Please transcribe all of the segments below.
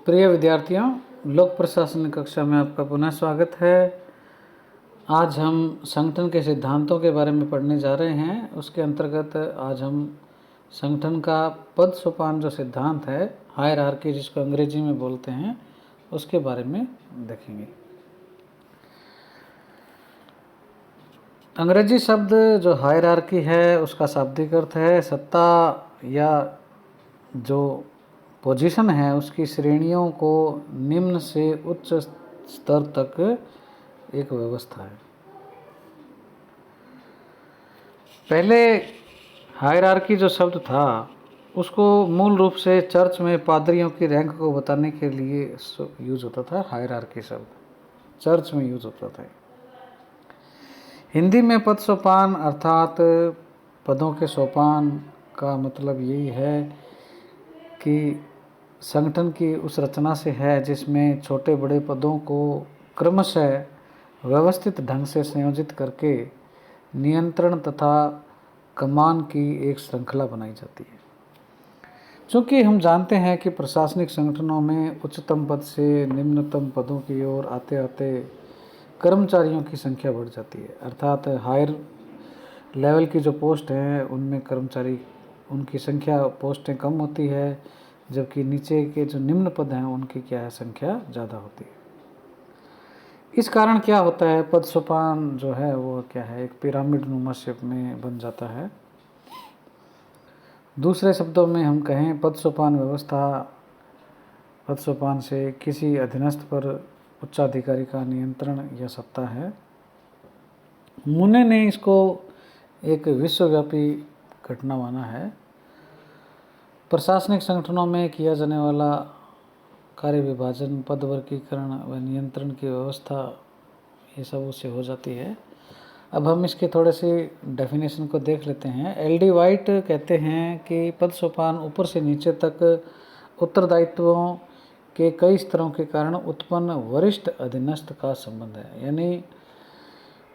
प्रिय विद्यार्थियों, लोक प्रशासन कक्षा में आपका पुनः स्वागत है। आज हम संगठन के सिद्धांतों के बारे में पढ़ने जा रहे हैं। उसके अंतर्गत आज हम संगठन का पद सोपान जो सिद्धांत है, हायरार्की जिसको अंग्रेजी में बोलते हैं, उसके बारे में देखेंगे। अंग्रेजी शब्द जो हायरार्की है उसका शाब्दिक अर्थ है सत्ता या जो पोजीशन है उसकी श्रेणियों को निम्न से उच्च स्तर तक एक व्यवस्था है। पहले हायरार्की जो शब्द था उसको मूल रूप से चर्च में पादरियों की रैंक को बताने के लिए यूज होता था। हायरार्की शब्द चर्च में यूज होता था। हिंदी में पद सोपान अर्थात पदों के सोपान का मतलब यही है कि संगठन की उस रचना से है जिसमें छोटे बड़े पदों को क्रमशः व्यवस्थित ढंग से संयोजित करके नियंत्रण तथा कमान की एक श्रृंखला बनाई जाती है। चूँकि हम जानते हैं कि प्रशासनिक संगठनों में उच्चतम पद से निम्नतम पदों की ओर आते आते कर्मचारियों की संख्या बढ़ जाती है, अर्थात हायर लेवल की जो पोस्ट हैं उनमें कर्मचारी उनकी संख्या पोस्टें कम होती है, जबकि नीचे के जो निम्न पद हैं उनकी क्या है संख्या ज़्यादा होती है। इस कारण क्या होता है, पद सोपान जो है वो क्या है एक पिरामिड नुमा शेप में बन जाता है। दूसरे शब्दों में हम कहें पद सोपान व्यवस्था, पद सोपान से किसी अधीनस्थ पर उच्चाधिकारी का नियंत्रण या सत्ता है। मुने ने इसको एक विश्वव्यापी घटना माना है। प्रशासनिक संगठनों में किया जाने वाला कार्य विभाजन, पद वर्गीकरण व नियंत्रण की व्यवस्था ये सब उससे हो जाती है। अब हम इसके थोड़े से डेफिनेशन को देख लेते हैं। एल.डी. वाइट कहते हैं कि पद सोपान ऊपर से नीचे तक उत्तरदायित्वों के कई स्तरों के कारण उत्पन्न वरिष्ठ अधीनस्थ का संबंध है। यानी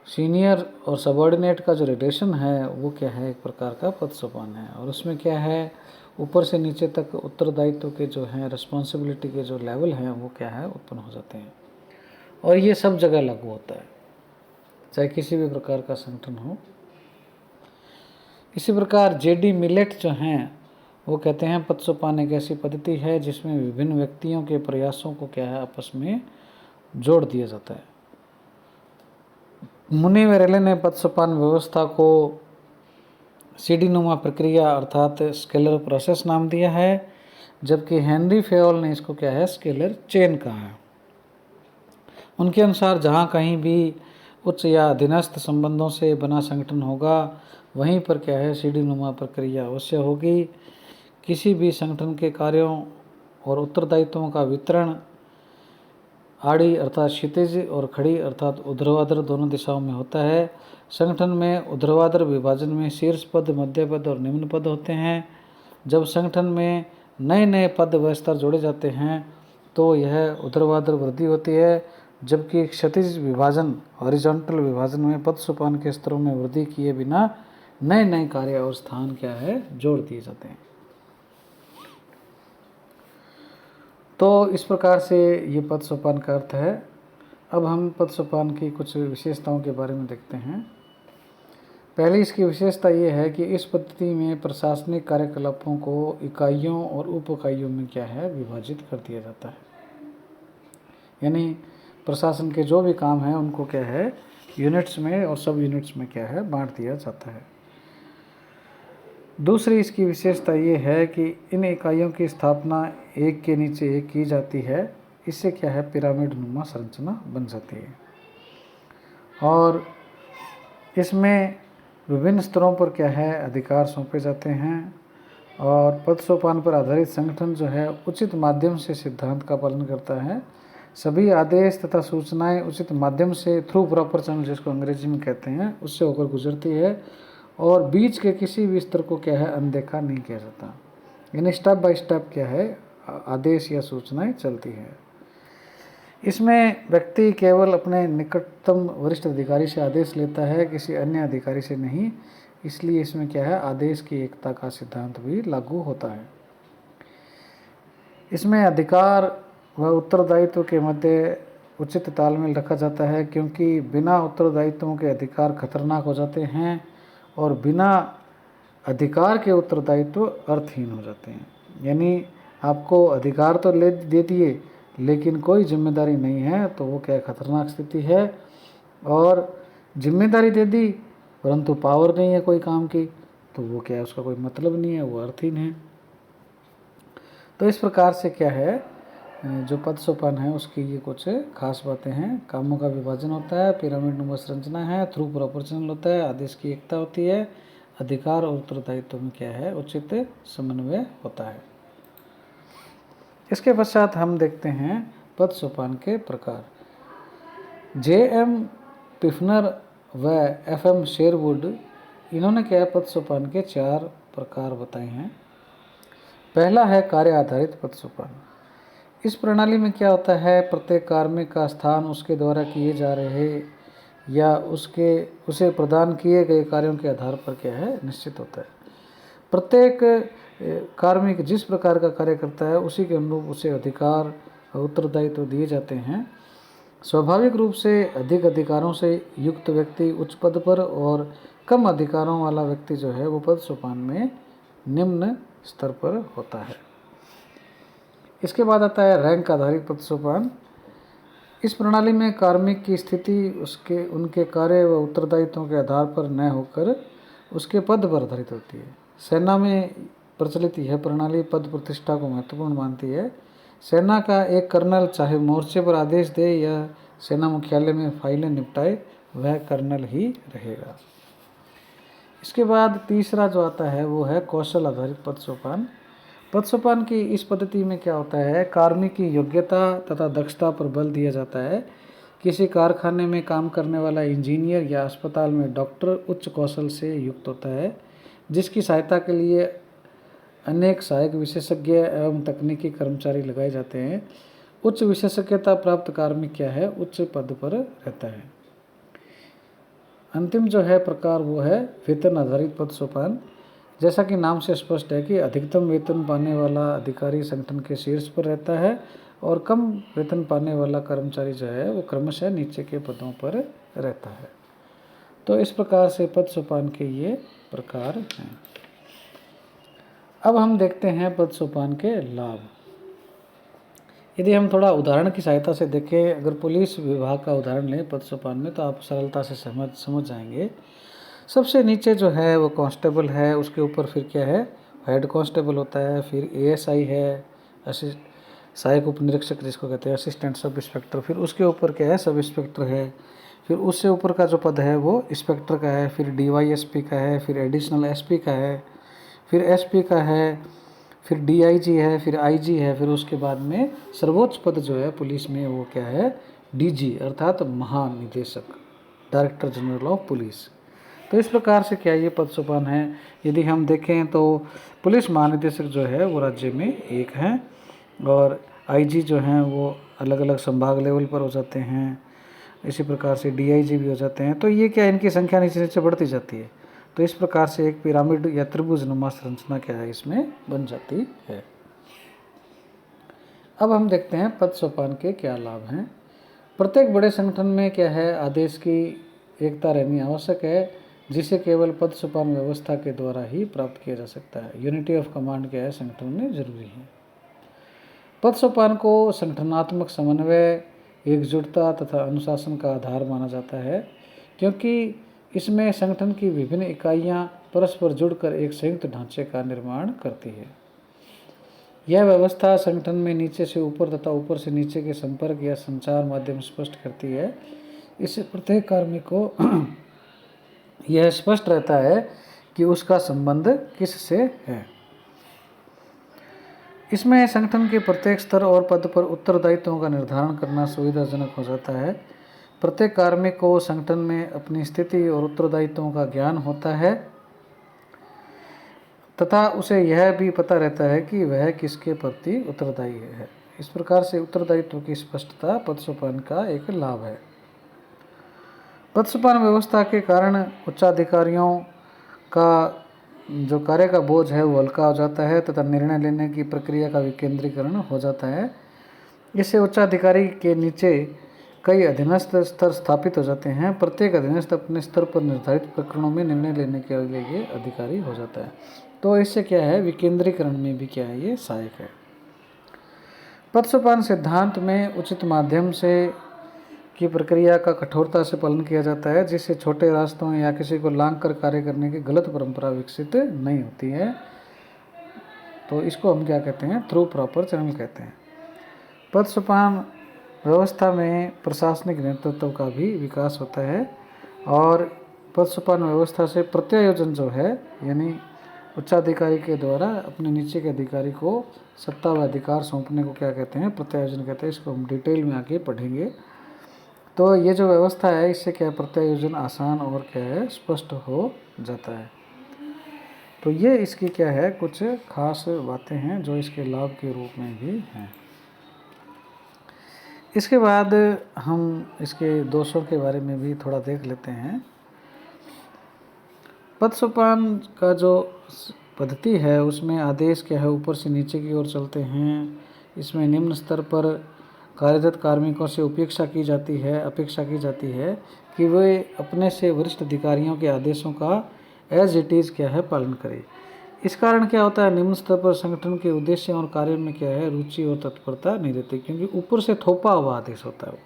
सीनियर और सबॉर्डिनेट का जो रिलेशन है वो क्या है एक प्रकार का पद सोपान है, और उसमें क्या है ऊपर से नीचे तक उत्तरदायित्व के जो हैं रिस्पॉन्सिबिलिटी के जो लेवल हैं वो क्या है उत्पन्न हो जाते हैं, और ये सब जगह लागू होता है चाहे किसी भी प्रकार का संगठन हो। इसी प्रकार जे.डी. मिलेट जो हैं वो कहते हैं पद सोपान एक ऐसी पद्धति है जिसमें विभिन्न व्यक्तियों के प्रयासों को क्या है आपस में जोड़ दिया जाता है। मुनि वेरेले ने पद सोपान व्यवस्था को सीढ़ी नुमा प्रक्रिया अर्थात स्केलर प्रोसेस नाम दिया है, जबकि हेनरी फेयोल ने इसको क्या है स्केलर चेन कहा है। उनके अनुसार जहाँ कहीं भी उच्च या अधीनस्थ संबंधों से बना संगठन होगा वहीं पर क्या है सीढ़ी नुमा प्रक्रिया अवश्य होगी। किसी भी संगठन के कार्यों और उत्तरदायित्वों का वितरण आड़ी अर्थात क्षितिज और खड़ी अर्थात ऊर्ध्वाधर दोनों दिशाओं में होता है। संगठन में ऊर्ध्वाधर विभाजन में शीर्ष पद, मध्य पद और निम्न पद होते हैं। जब संगठन में नए नए पद व स्तर जोड़े जाते हैं तो यह ऊर्ध्वाधर वृद्धि होती है, जबकि क्षैतिज विभाजन हॉरिजॉन्टल विभाजन में पद सोपान के स्तरों में वृद्धि किए बिना नए नए कार्य और स्थान क्या है जोड़ दिए जाते हैं। तो इस प्रकार से ये पद सोपान का अर्थ है। अब हम पद सोपान की कुछ विशेषताओं के बारे में देखते हैं। पहली इसकी विशेषता ये है कि इस पद्धति में प्रशासनिक कार्यकलापों को इकाइयों और उप इकाइयों में क्या है विभाजित कर दिया जाता है। यानी प्रशासन के जो भी काम हैं उनको क्या है यूनिट्स में और सब यूनिट्स में क्या है बांट दिया जाता है। दूसरी इसकी विशेषता ये है कि इन इकाइयों की स्थापना एक के नीचे एक की जाती है। इससे क्या है पिरामिड नुमा संरचना बन जाती है, और इसमें विभिन्न स्तरों पर क्या है अधिकार सौंपे जाते हैं, और पद सोपान पर आधारित संगठन जो है उचित माध्यम से सिद्धांत का पालन करता है। सभी आदेश तथा सूचनाएं उचित माध्यम से थ्रू प्रॉपर चैनल जिसको अंग्रेजी में कहते हैं उससे होकर गुजरती है, और बीच के किसी भी स्तर को क्या है अनदेखा नहीं किया जाता। यानी स्टेप बाय स्टेप क्या है आदेश या सूचनाएं चलती है। इसमें व्यक्ति केवल अपने निकटतम वरिष्ठ अधिकारी से आदेश लेता है, किसी अन्य अधिकारी से नहीं। इसलिए इसमें क्या है आदेश की एकता का सिद्धांत भी लागू होता है। इसमें अधिकार व उत्तरदायित्व के मध्य उचित तालमेल रखा जाता है, क्योंकि बिना उत्तरदायित्वों के अधिकार खतरनाक हो जाते हैं और बिना अधिकार के उत्तरदायित्व अर्थहीन हो जाते हैं। यानी आपको अधिकार तो ले दे दिए लेकिन कोई जिम्मेदारी नहीं है तो वो क्या खतरनाक स्थिति है, और जिम्मेदारी दे दी परंतु पावर नहीं है कोई काम की तो वो क्या है, उसका कोई मतलब नहीं है, वो अर्थहीन है। तो इस प्रकार से क्या है, जो पद सोपान है उसकी ये कुछ खास बातें हैं। कामों का विभाजन होता है, पिरामिड नुमा संरचना है, थ्रू प्रोपोर्शनल होता है, आदेश की एकता होती है, अधिकार और उत्तरदायित्व में क्या है उचित समन्वय होता है। इसके पश्चात हम देखते हैं पद सोपान के प्रकार। J.M. पिफनर व F.M. शेरवुड इन्होंने क्या है पद सोपान के 4 प्रकार बताए हैं। पहला है कार्य आधारित पद सोपान। इस प्रणाली में क्या होता है, प्रत्येक कार्मिक का स्थान उसके द्वारा किए जा रहे या उसे प्रदान किए गए कार्यों के आधार पर क्या है निश्चित होता है। प्रत्येक कार्मिक जिस प्रकार का कार्य करता है उसी के अनुरूप उसे अधिकार और उत्तरदायित्व दिए जाते हैं। स्वाभाविक रूप से अधिक अधिकारों से युक्त व्यक्ति उच्च पद पर और कम अधिकारों वाला व्यक्ति जो है वो पद सोपान में निम्न स्तर पर होता है। इसके बाद आता है रैंक आधारित पद सोपान। इस प्रणाली में कार्मिक की स्थिति उनके कार्य व उत्तरदायित्वों के आधार पर न होकर उसके पद पर आधारित होती है। सेना में प्रचलित यह प्रणाली पद प्रतिष्ठा को महत्वपूर्ण मानती है। सेना का एक कर्नल चाहे मोर्चे पर आदेश दे या सेना मुख्यालय में फाइलें निपटाए, वह कर्नल ही रहेगा। इसके बाद तीसरा जो आता है वो है कौशल आधारित पद सोपान। पद सोपान की इस पद्धति में क्या होता है, कार्मिक की योग्यता तथा दक्षता पर बल दिया जाता है। किसी कारखाने में काम करने वाला इंजीनियर या अस्पताल में डॉक्टर उच्च कौशल से युक्त होता है, जिसकी सहायता के लिए अनेक सहायक विशेषज्ञ एवं तकनीकी कर्मचारी लगाए जाते हैं। उच्च विशेषज्ञता प्राप्त कार्मिक क्या है उच्च पद पर रहता है। अंतिम जो है प्रकार वो है वेतन आधारित पद सोपान। जैसा कि नाम से स्पष्ट है कि अधिकतम वेतन पाने वाला अधिकारी संगठन के शीर्ष पर रहता है और कम वेतन पाने वाला कर्मचारी जो है वो क्रमशः नीचे के पदों पर रहता है। तो इस प्रकार से पद सोपान के ये प्रकार हैं। अब हम देखते हैं पद सोपान के लाभ। यदि हम थोड़ा उदाहरण की सहायता से देखें, अगर पुलिस विभाग का उदाहरण लें पद सोपान में, तो आप सरलता से समझ जाएंगे। सबसे नीचे जो है वो कांस्टेबल है, उसके ऊपर फिर क्या है हेड कांस्टेबल होता है, फिर ASI है, सहायक उप निरीक्षक जिसको कहते हैं, असिस्टेंट सब इंस्पेक्टर, फिर उसके ऊपर क्या है सब इंस्पेक्टर है, फिर उससे ऊपर का जो पद है वो इंस्पेक्टर का है, फिर DYSP का है, फिर एडिशनल SP का है, फिर SP का है, फिर DIG है, फिर IG है, फिर उसके बाद में सर्वोच्च पद जो है पुलिस में वो क्या है DG अर्थात महानिदेशक, डायरेक्टर जनरल ऑफ पुलिस। तो इस प्रकार से क्या ये पद सोपान है। यदि हम देखें तो पुलिस महानिदेशक जो है वो राज्य में एक हैं और IG जो हैं वो अलग अलग संभाग लेवल पर हो जाते हैं, इसी प्रकार से DIG भी हो जाते हैं। तो ये क्या इनकी संख्या नीचे नीचे बढ़ती जाती है। तो इस प्रकार से एक पिरामिड या त्रिभुज नुमा संरचना क्या है इसमें बन जाती है। अब हम देखते हैं पद सोपान के क्या लाभ हैं। प्रत्येक बड़े संगठन में क्या है आदेश की एकता रहनी आवश्यक है, जिसे केवल पद सोपान व्यवस्था के द्वारा ही प्राप्त किया जा सकता है। यूनिटी ऑफ कमांड क्या है संगठन में जरूरी है। पद सोपान को संगठनात्मक समन्वय, एकजुटता तथा अनुशासन का आधार माना जाता है, क्योंकि इसमें संगठन की विभिन्न इकाइयां परस्पर जुड़कर एक संयुक्त ढांचे का निर्माण करती है। यह व्यवस्था संगठन में नीचे से ऊपर तथा ऊपर से नीचे के संपर्क या संचार माध्यम स्पष्ट करती है। इससे प्रत्येक कार्मिक को यह स्पष्ट रहता है कि उसका संबंध किससे है। इसमें संगठन के प्रत्येक स्तर और पद पर उत्तरदायित्वों का निर्धारण करना सुविधाजनक हो जाता है। प्रत्येक कार्मिक को संगठन में अपनी स्थिति और उत्तरदायित्वों का ज्ञान होता है तथा उसे यह भी पता रहता है कि वह किसके प्रति उत्तरदायी है। इस प्रकार से उत्तरदायित्व की स्पष्टता पद सोपान का एक लाभ है। पद सोपान व्यवस्था के कारण उच्चाधिकारियों का जो कार्य का बोझ है वो हल्का हो जाता है तथा निर्णय लेने की प्रक्रिया का विकेंद्रीकरण हो जाता है। इससे उच्चाधिकारी के नीचे कई अधीनस्थ स्तर स्थापित हो जाते हैं। प्रत्येक अधीनस्थ अपने स्तर पर निर्धारित प्रकरणों में निर्णय लेने के लिए अधिकारी हो जाता है। तो इससे क्या है, विकेंद्रीकरण में भी क्या है, ये सहायक है। पद सोपान सिद्धांत में उचित माध्यम से की प्रक्रिया का कठोरता से पालन किया जाता है, जिससे छोटे रास्तों या किसी को लांघ कर कार्य करने की गलत परंपरा विकसित नहीं होती है। तो इसको हम क्या कहते हैं, थ्रू प्रॉपर चैनल कहते हैं। पद सोपान व्यवस्था में प्रशासनिक नेतृत्व का भी विकास होता है और पद सोपान व्यवस्था से प्रत्यायोजन जो है, यानी उच्चाधिकारी के द्वारा अपने नीचे के अधिकारी को सत्ता व अधिकार सौंपने को क्या कहते हैं, प्रत्यायोजन कहते हैं। इसको हम डिटेल में आगे पढ़ेंगे। तो ये जो व्यवस्था है, इससे क्या प्रत्यायोजन आसान और क्या है, स्पष्ट हो जाता है। तो ये इसकी क्या है, कुछ खास बातें हैं जो इसके लाभ के रूप में भी हैं। इसके बाद हम इसके दोषों के बारे में भी थोड़ा देख लेते हैं। पद सोपान का जो पद्धति है उसमें आदेश क्या है, ऊपर से नीचे की ओर चलते हैं। इसमें निम्न स्तर पर कार्यरत कार्मिकों से अपेक्षा की जाती है कि वे अपने से वरिष्ठ अधिकारियों के आदेशों का एज इट इज़ क्या है, पालन करें। इस कारण क्या होता है, निम्न स्तर पर संगठन के उद्देश्य और कार्य में क्या है, रुचि और तत्परता नहीं रहती, क्योंकि ऊपर से थोपा हुआ आदेश होता है।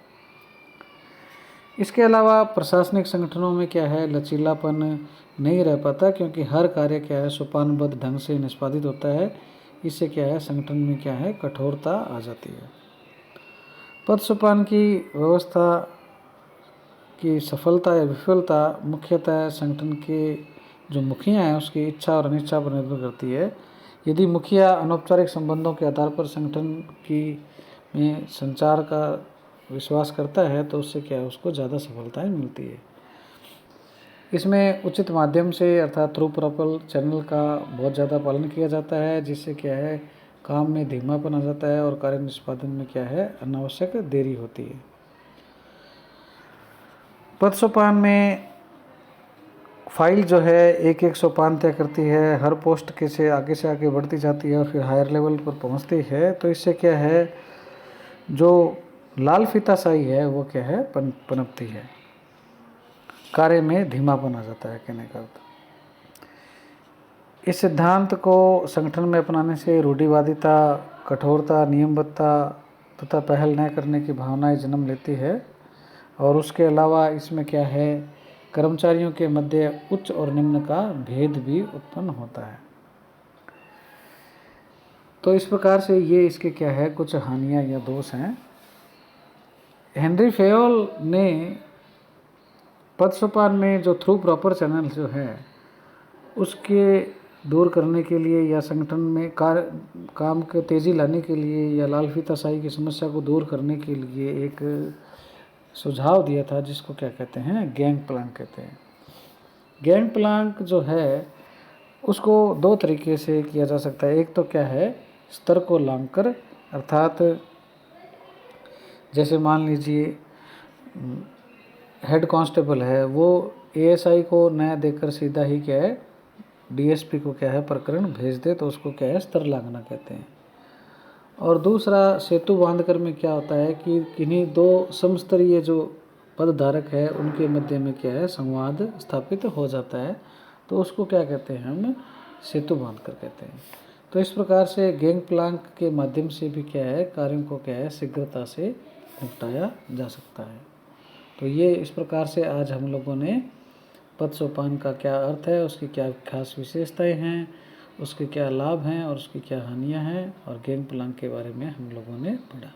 इसके अलावा प्रशासनिक संगठनों में क्या है, लचीलापन नहीं रह पाता, क्योंकि हर कार्य क्या है, सोपानबद्ध ढंग से निष्पादित होता है। इससे क्या है, संगठन में क्या है, कठोरता आ जाती है। पद सोपान की व्यवस्था की सफलता या विफलता मुख्यतः संगठन के जो मुखिया है उसकी इच्छा और अनिच्छा पर निर्भर करती है। यदि मुखिया अनौपचारिक संबंधों के आधार पर संगठन की में संचार का विश्वास करता है तो उससे क्या है, उसको ज़्यादा सफलताएं मिलती है। इसमें उचित माध्यम से अर्थात थ्रू प्रॉपर चैनल का बहुत ज़्यादा पालन किया जाता है, जिससे क्या है, काम में धीमापन आ जाता है और कार्य निष्पादन में क्या है, अनावश्यक देरी होती है। पद सोपान में फाइल जो है एक एक सोपान तय करती है, हर पोस्ट के से आगे बढ़ती जाती है और फिर हायर लेवल पर पहुंचती है। तो इससे क्या है, जो लाल फीताशाही है वो क्या है, पनपती है, कार्य में धीमापन आ जाता है कहने का अर्थ। इस सिद्धांत को संगठन में अपनाने से रूढ़िवादिता, कठोरता, नियमबद्धता तथा पहल न करने की भावनाएं जन्म लेती है। और उसके अलावा इसमें क्या है, कर्मचारियों के मध्य उच्च और निम्न का भेद भी उत्पन्न होता है। तो इस प्रकार से ये इसके क्या है, कुछ हानियां या दोष हैं। हेनरी फेयोल ने पद सोपान में जो थ्रू प्रॉपर चैनल जो है उसके दूर करने के लिए या संगठन में काम के तेज़ी लाने के लिए या लाल फीताशाही की समस्या को दूर करने के लिए एक सुझाव दिया था, जिसको क्या कहते हैं, गैंग प्लांक कहते हैं। गैंग प्लांक जो है उसको दो तरीके से किया जा सकता है। एक तो क्या है, स्तर को लांघकर, अर्थात जैसे मान लीजिए हेड कांस्टेबल है, वो एएसआई को नया देकर सीधा ही क्या है, डीएसपी को क्या है, प्रकरण भेज दे, तो उसको क्या है, स्तर लांघना कहते हैं। और दूसरा सेतु बांधकर में क्या होता है कि किन्हीं दो समस्तरीय जो पदधारक है उनके मध्य में क्या है, संवाद स्थापित हो जाता है, तो उसको क्या कहते हैं, हम सेतु बांधकर कहते हैं। तो इस प्रकार से गैंग प्लांक के माध्यम से भी क्या है, कार्यों को क्या है, शीघ्रता से निपटाया जा सकता है। तो ये इस प्रकार से आज हम लोगों ने पद सोपान का क्या अर्थ है, उसकी क्या खास विशेषताएं हैं, उसके क्या लाभ हैं और उसकी क्या हानियां हैं, और गैंग प्लांक के बारे में हम लोगों ने पढ़ा।